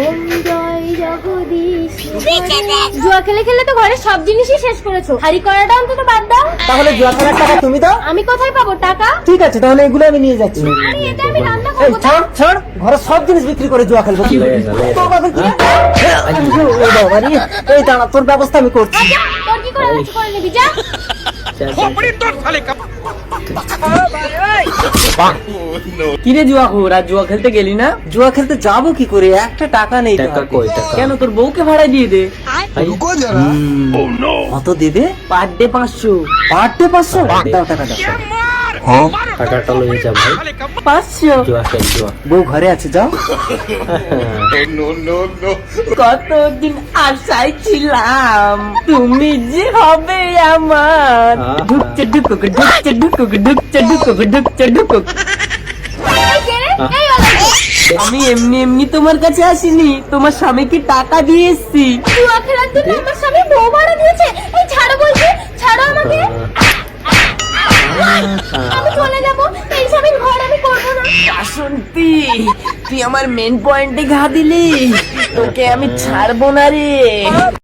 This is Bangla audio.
ওম জয় জগদীশ। জুয়া খেলে খেলে তো ঘরে সব জিনিসই শেষ করেছো, হাড়ি করাটা অন্তত বাদ দাও। তাহলে জুয়া খেলার টাকা তুমি দাও। আমি কোথায় পাবো টাকা? ঠিক আছে, তাহলে এগুলো আমি নিয়ে যাচ্ছি। আরে এটা আমি রান্না এই করবো। ছাড় ছাড়, ঘরে সব জিনিস বিক্রি করে জুয়া খেলবো। তোর বাবা কি? এই বাবা রে, এই দাঁড়া, তোর ব্যবস্থা আমি করছি। যা, তোর কি করে হচ্ছে করে নিবি, যা। কিরে জুয়া খোর, আর জুয়া খেলতে গেলি না? জুয়া খেলতে যাবো কি করে, একটা টাকা নেই তো হাতে। কেন, তোর বউকে ভাড়া দিয়ে দে। কত দেবে? Per day 500। Per day 500? দাও টাকা দাও। টাকাটা লয়ে যা ভাই, 500? জুয়া খেল জুয়া। বউ ঘরে আছে, যাও। কতদিন আশায় ছিলাম তুমি যে হবে আমার। ঢুকছে ঢুকুক, ঢুকছে ঢুকুক, ঢুকছে ঢুকুক, ঢুকছে ঢুকুক। এই কে রে? এই ওলাই। আমি এমনি এমনি তোমার কাছে আসিনি, তোমার স্বামীকে টাকা দিয়ে এসছি। জুয়া খেলার জন্য আমার স্বামী বউ ভাড়া দিয়েছে। এই ছাড়ো বলছি, ছাড়ো আমাকে। আমি চলে যাবো, এই স্বামীর ঘর আমি করবো না। বাসন্তী, তুই আমার মেন পয়েন্টে ঘা দিলি, তোকে আমি ছাড়বো না রে।